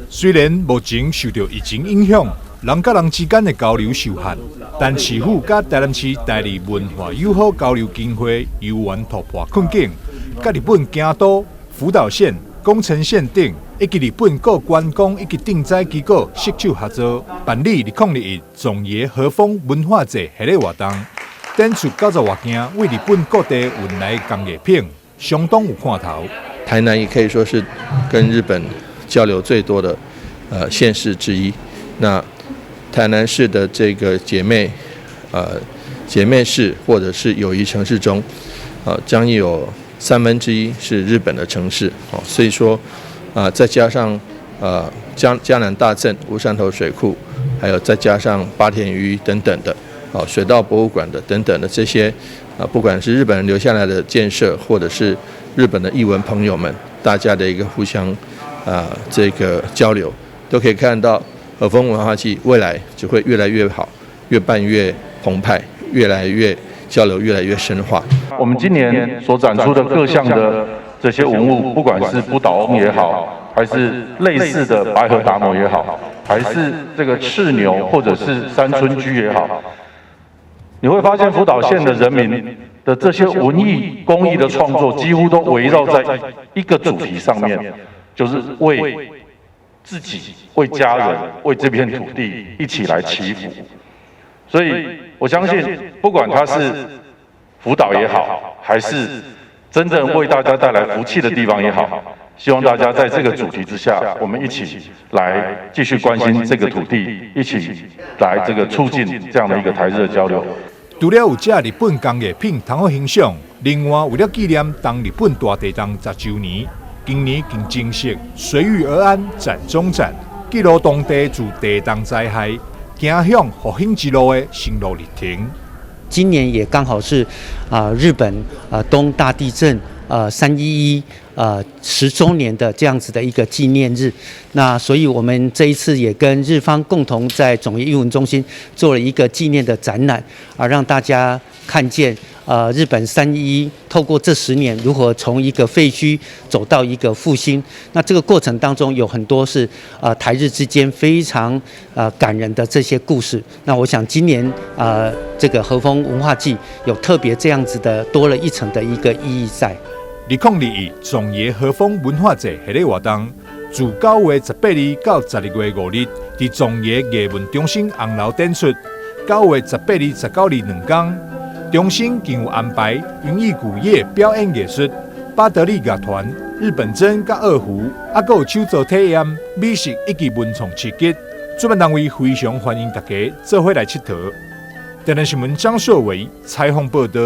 虽然目前受到疫情影响，人甲人之间的交流受限，但市府甲台南市台日文化友好交流经费有缘突破困境，甲日本京都、福岛县、宫城县等，以及日本各观光以及赈灾机构携手合作，办理2021总爷和风文化节系列活动，展出90多件为日本各地运来工艺品，相当有看头。台南也可以说是跟日本交流最多的县市之一。那台南市的这个姐妹市或者是友谊城市中，将有1/3是日本的城市。所以说，再加上嘉南大圳、乌山头水库，还有再加上八田鱼等等的，水稻博物馆的等等的这些，不管是日本人留下来的建设，或者是日本的艺文朋友们，大家的一个互相这个交流，都可以看到和风文化季未来只会越来越好，越办越澎湃，越来越交流越来越深化。我们今年所展出的各项的这些文物，不管是不倒翁也好，还是类似的白河达摩也好，还是这个赤牛或者是山村居也好，你会发现福岛县的人民的这些文艺工艺的创作，几乎都围绕在一个主题上面，就是为自己、为家人、为这片土地一起来祈福。所以我相信，不管它是福岛也好，还是真正为大家带来福气的地方也好，希望大家在这个主题之下，我们一起来继续关心这个土地，一起来这个促进这样的一个台日的交流。除了有这日本工艺品通好欣赏，另外为了纪念当日本大地震10周年，今年更正式随遇而安展中展，记录当地自地震灾害走向复兴之路的心路历程。今年也刚好是日本东大地震31110周年的这样子的一个纪念日。那所以我们这一次也跟日方共同在总业艺文中心做了一个纪念的展览，让大家看见日本311透过这10年如何从一个废墟走到一个复兴。那这个过程当中有很多是台日之间非常感人的这些故事。那我想今年这个和风文化季有特别这样子的多了一层的一个意义在。2021总爷和风文化节系列活动，自9月18日到12月5日，伫总爷艺文中心红楼展出。9月18日、19日2天，中心更有安排云艺古夜表演艺术、巴德利乐团、日本针甲二胡，还有手作体验、美食以及文创刺激。主办单位非常欢迎大家做伙来佚佗。台南新闻张硕伟采访报道。